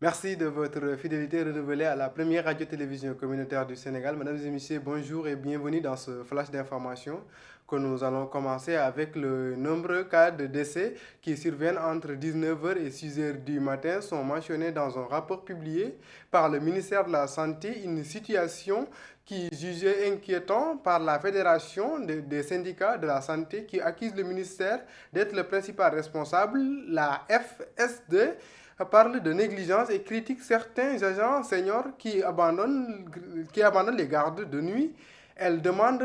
Merci de votre fidélité renouvelée à la première radio-télévision communautaire du Sénégal. Mesdames et messieurs, bonjour et bienvenue dans ce flash d'information que nous allons commencer avec le nombreux cas de décès qui surviennent entre 19h et 6h du matin sont mentionnés dans un rapport publié par le ministère de la Santé, une situation qui est jugée inquiétante par la Fédération des syndicats de la santé qui accuse le ministère d'être le principal responsable. La FSD parle de négligence et critique certains agents seniors qui abandonnent les gardes de nuit. Elle demande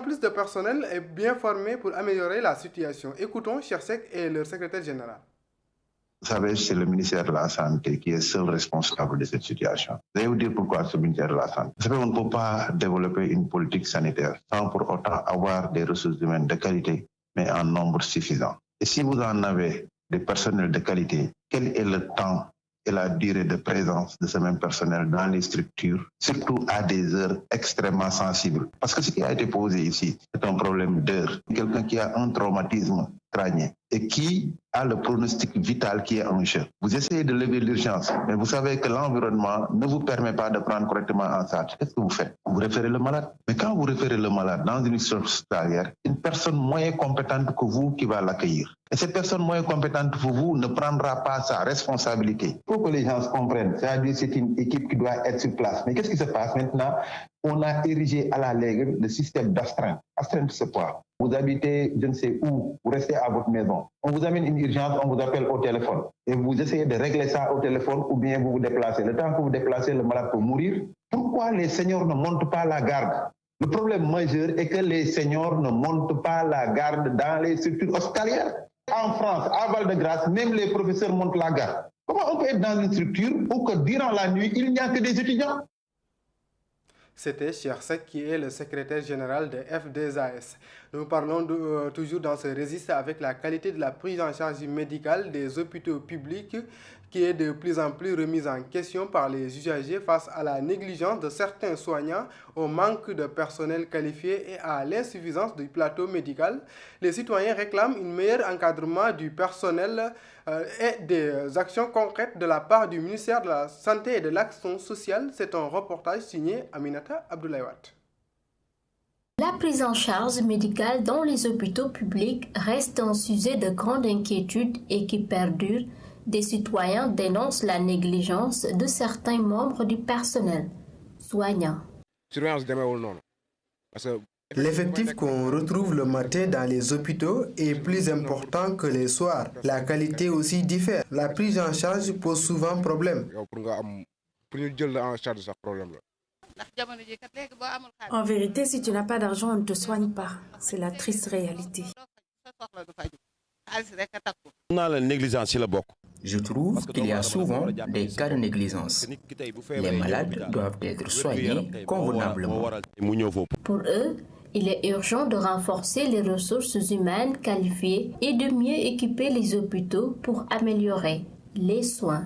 plus de personnel et bien formé pour améliorer la situation. Écoutons Chersek et leur secrétaire général. Vous savez, c'est le ministère de la Santé qui est seul responsable de cette situation. Je vais vous dire pourquoi ce ministère de la Santé. Vous savez, on ne peut pas développer une politique sanitaire sans pour autant avoir des ressources humaines de qualité, mais en nombre suffisant. Et si vous en avez des personnels de qualité, quel est le temps et la durée de présence de ce même personnel dans les structures, surtout à des heures extrêmement sensibles. Parce que ce qui a été posé ici, c'est un problème d'heure. Quelqu'un qui a un traumatisme crânien et qui a le pronostic vital qui est en jeu. Vous essayez de lever l'urgence, mais vous savez que l'environnement ne vous permet pas de prendre correctement en charge. Qu'est-ce que vous faites? Vous référez le malade. Mais quand vous référez le malade dans une structure hospitalière, une personne moins compétente que vous qui va l'accueillir. Et cette personne moins compétente que vous ne prendra pas sa responsabilité. Il faut que les gens se comprennent. C'est-à-dire c'est une équipe qui doit être sur place. Mais qu'est-ce qui se passe maintenant? On a érigé à la lègue le système d'astreinte. Astreinte, c'est quoi? Vous habitez, je ne sais où, vous restez à votre maison. On vous amène une urgence, on vous appelle au téléphone. Et vous essayez de régler ça au téléphone ou bien vous vous déplacez. Le temps que vous déplacez, le malade peut mourir. Pourquoi les seniors ne montent pas la garde? Le problème majeur est que les seniors ne montent pas la garde dans les structures hospitalières. En France, à Val-de-Grâce, même les professeurs montent la garde. Comment on peut être dans une structure où que durant la nuit, il n'y a que des étudiants? C'était Chersek qui est le secrétaire général de F2AS. Nous parlons toujours dans ce registre avec la qualité de la prise en charge médicale des hôpitaux publics qui est de plus en plus remise en question par les usagers face à la négligence de certains soignants, au manque de personnel qualifié et à l'insuffisance du plateau médical. Les citoyens réclament un meilleur encadrement du personnel et des actions concrètes de la part du ministère de la Santé et de l'Action sociale. C'est un reportage signé Aminata Abdoulaye-Watt. La prise en charge médicale dans les hôpitaux publics reste un sujet de grande inquiétude et qui perdure. Des citoyens dénoncent la négligence de certains membres du personnel soignant. L'effectif qu'on retrouve le matin dans les hôpitaux est plus important que les soirs. La qualité aussi diffère. La prise en charge pose souvent problème. En vérité, si tu n'as pas d'argent, on ne te soigne pas. C'est la triste réalité. Je trouve qu'il y a souvent des cas de négligence. Les malades doivent être soignés convenablement. Pour eux, il est urgent de renforcer les ressources humaines qualifiées et de mieux équiper les hôpitaux pour améliorer les soins.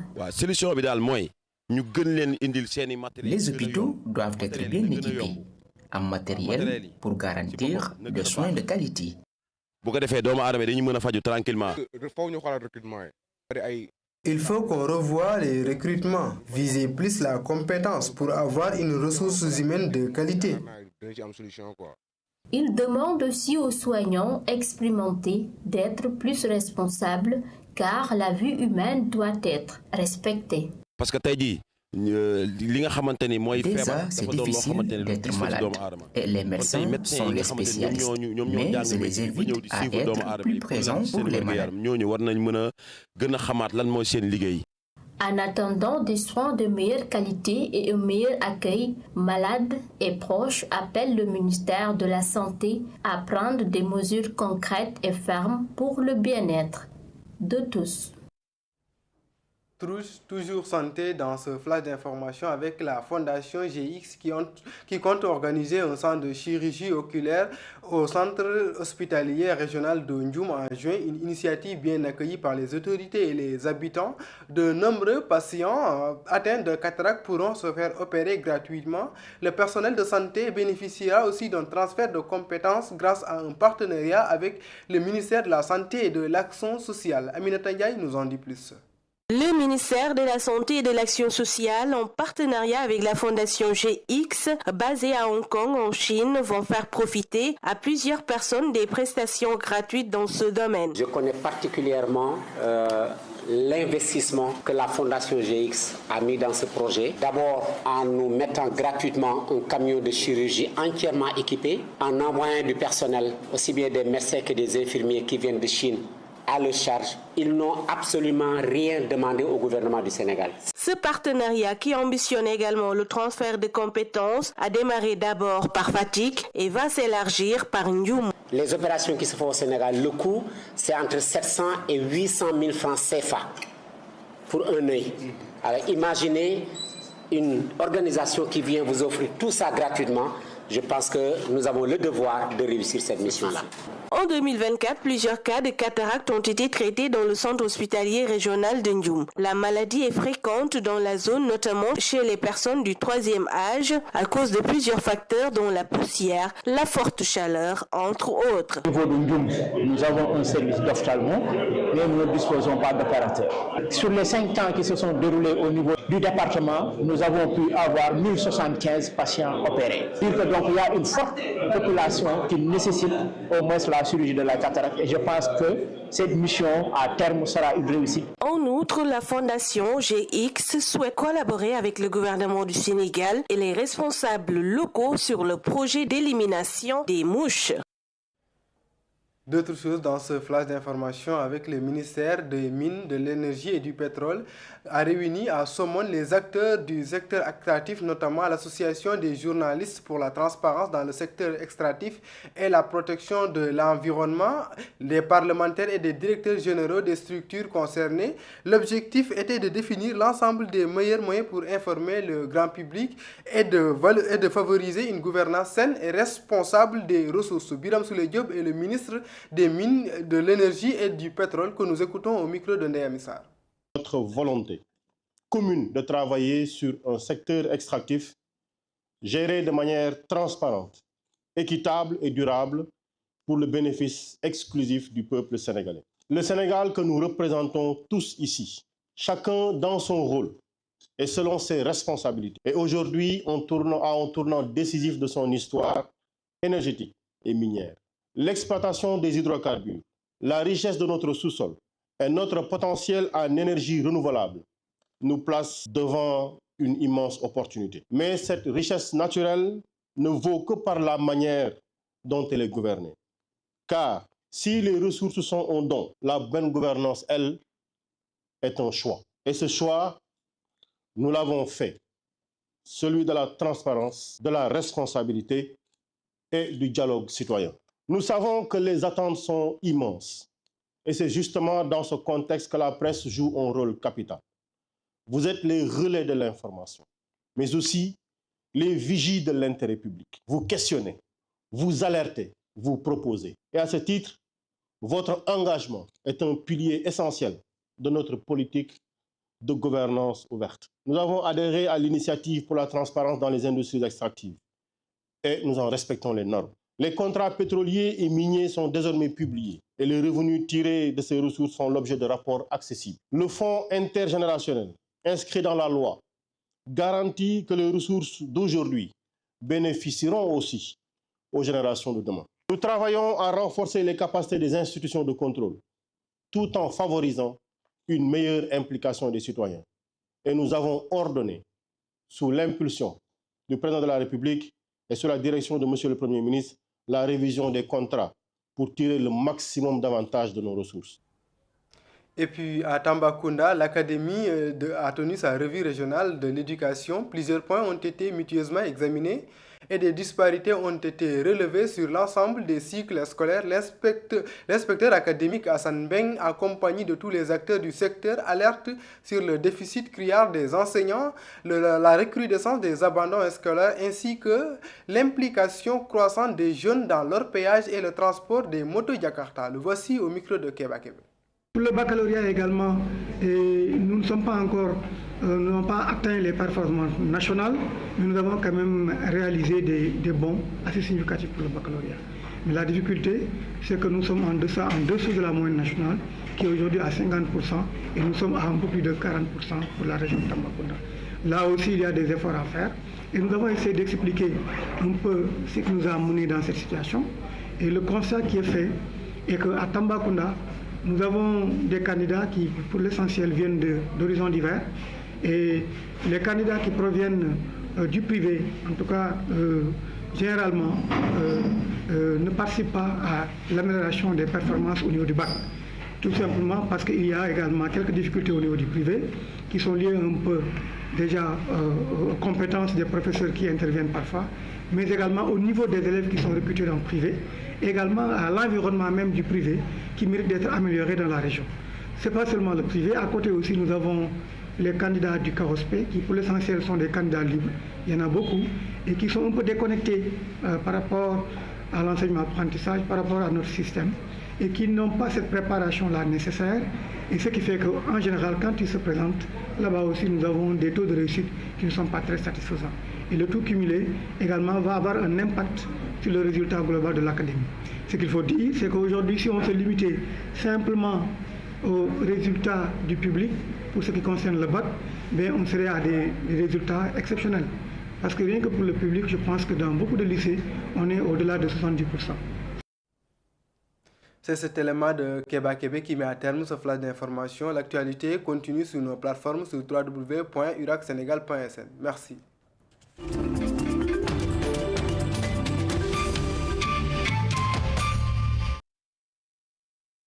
Les hôpitaux doivent être bien équipés en matériel pour garantir des soins de qualité. Il faut qu'on revoie les recrutements, viser plus la compétence pour avoir une ressource humaine de qualité. Il demande aussi aux soignants expérimentés d'être plus responsables car la vie humaine doit être respectée. Déjà, c'est difficile d'être malade et les médecins sont les spécialistes, mais je les invite à être plus présents pour les malades. En attendant des soins de meilleure qualité et un meilleur accueil, malades et proches appellent le ministère de la Santé à prendre des mesures concrètes et fermes pour le bien-être de tous. Toujours santé dans ce flash d'information avec la Fondation GX qui compte organiser un centre de chirurgie oculaire au centre hospitalier régional de Ndioum en juin, une initiative bien accueillie par les autorités et les habitants. De nombreux patients atteints de cataracte pourront se faire opérer gratuitement. Le personnel de santé bénéficiera aussi d'un transfert de compétences grâce à un partenariat avec le ministère de la Santé et de l'Action sociale. Aminata Ndiaye nous en dit plus. Le ministère de la Santé et de l'Action sociale, en partenariat avec la Fondation GX, basée à Hong Kong, en Chine, vont faire profiter à plusieurs personnes des prestations gratuites dans ce domaine. Je connais particulièrement l'investissement que la Fondation GX a mis dans ce projet. D'abord en nous mettant gratuitement un camion de chirurgie entièrement équipé, en envoyant du personnel, aussi bien des médecins que des infirmiers qui viennent de Chine, à leur charge. Ils n'ont absolument rien demandé au gouvernement du Sénégal. Ce partenariat, qui ambitionne également le transfert de compétences, a démarré d'abord par Fatick et va s'élargir par Ndioum. Les opérations qui se font au Sénégal, le coût, c'est entre 700 et 800 000 francs CFA pour un œil. Alors imaginez une organisation qui vient vous offrir tout ça gratuitement. Je pense que nous avons le devoir de réussir cette mission-là. En 2024, plusieurs cas de cataracte ont été traités dans le centre hospitalier régional de Ndioum. La maladie est fréquente dans la zone, notamment chez les personnes du 3e âge, à cause de plusieurs facteurs dont la poussière, la forte chaleur, entre autres. Au niveau de Ndioum, nous avons un service d'ophtalmo, mais nous ne disposons pas d'opérateurs. Sur les 5 ans qui se sont déroulés au niveau du département, nous avons pu avoir 1075 patients opérés. Donc il y a une forte population qui nécessite au moins la chirurgie de la cataracte et je pense que cette mission à terme sera une réussite. En outre, la Fondation GX souhaite collaborer avec le gouvernement du Sénégal et les responsables locaux sur le projet d'élimination des mouches. D'autres choses dans ce flash d'information avec le ministère des Mines, de l'Énergie et du Pétrole a réuni à Somone les acteurs du secteur extractif, notamment l'Association des journalistes pour la transparence dans le secteur extractif et la protection de l'environnement, les parlementaires et des directeurs généraux des structures concernées. L'objectif était de définir l'ensemble des meilleurs moyens pour informer le grand public et de favoriser une gouvernance saine et responsable des ressources. Biram Souleye Diop est le ministre des Mines, de l'Énergie et du Pétrole que nous écoutons au micro de Ndeya Missar. Notre volonté commune de travailler sur un secteur extractif géré de manière transparente, équitable et durable pour le bénéfice exclusif du peuple sénégalais. Le Sénégal que nous représentons tous ici, chacun dans son rôle et selon ses responsabilités. Et aujourd'hui, en tournant décisif de son histoire énergétique et minière. L'exploitation des hydrocarbures, la richesse de notre sous-sol et notre potentiel en énergie renouvelable nous placent devant une immense opportunité. Mais cette richesse naturelle ne vaut que par la manière dont elle est gouvernée. Car si les ressources sont un don, la bonne gouvernance, elle, est un choix. Et ce choix, nous l'avons fait. Celui de la transparence, de la responsabilité et du dialogue citoyen. Nous savons que les attentes sont immenses et c'est justement dans ce contexte que la presse joue un rôle capital. Vous êtes les relais de l'information, mais aussi les vigies de l'intérêt public. Vous questionnez, vous alertez, vous proposez. Et à ce titre, votre engagement est un pilier essentiel de notre politique de gouvernance ouverte. Nous avons adhéré à l'initiative pour la transparence dans les industries extractives et nous en respectons les normes. Les contrats pétroliers et miniers sont désormais publiés et les revenus tirés de ces ressources sont l'objet de rapports accessibles. Le fonds intergénérationnel, inscrit dans la loi, garantit que les ressources d'aujourd'hui bénéficieront aussi aux générations de demain. Nous travaillons à renforcer les capacités des institutions de contrôle, tout en favorisant une meilleure implication des citoyens. Et nous avons ordonné, sous l'impulsion du président de la République et sous la direction de M. le Premier ministre, la révision des contrats pour tirer le maximum d'avantages de nos ressources. Et puis à Tambacounda, l'Académie a tenu sa revue régionale de l'éducation. Plusieurs points ont été mutueusement examinés. et des disparités ont été relevées sur l'ensemble des cycles scolaires. L'inspecteur académique Hassan Beng, accompagné de tous les acteurs du secteur, alerte sur le déficit criard des enseignants, la recrudescence des abandons scolaires ainsi que l'implication croissante des jeunes dans leur péage et le transport des motos Jakarta. Le voici au micro de Keba Kebe. Pour le baccalauréat également, nous ne sommes pas encore, nous n'avons pas atteint les performances nationales, mais nous avons quand même réalisé des bons assez significatifs pour le baccalauréat. Mais la difficulté, c'est que nous sommes en dessous de la moyenne nationale, qui est aujourd'hui à 50%, et nous sommes à un peu plus de 40% pour la région de Tambacounda. Là aussi, il y a des efforts à faire, et nous avons essayé d'expliquer un peu ce qui nous a amenés dans cette situation. Et le constat qui est fait est qu'à Tambacounda, nous avons des candidats qui, pour l'essentiel, viennent d'horizons divers. Et les candidats qui proviennent du privé, en tout cas, généralement, ne participent pas à l'amélioration des performances au niveau du bac. Tout simplement parce qu'il y a également quelques difficultés au niveau du privé qui sont liées un peu déjà aux compétences des professeurs qui interviennent parfois, mais également au niveau des élèves qui sont recrutés dans le privé, également à l'environnement même du privé qui mérite d'être amélioré dans la région. Ce n'est pas seulement le privé, à côté aussi nous avons les candidats du CAROSPE qui pour l'essentiel sont des candidats libres, il y en a beaucoup, et qui sont un peu déconnectés par rapport à l'enseignement-apprentissage, par rapport à notre système, et qui n'ont pas cette préparation-là nécessaire, et ce qui fait qu'en général, quand ils se présentent, là-bas aussi nous avons des taux de réussite qui ne sont pas très satisfaisants. Et le tout cumulé également va avoir un impact sur le résultat global de l'académie. Ce qu'il faut dire, c'est qu'aujourd'hui, si on se limitait simplement aux résultats du public, pour ce qui concerne le bac, on serait à des résultats exceptionnels. Parce que rien que pour le public, je pense que dans beaucoup de lycées, on est au-delà de 70%. C'est cet élément de Keba Kebe qui met à terme ce flash d'information. L'actualité continue sur nos plateformes sur www.uracsenegal.sn. Merci.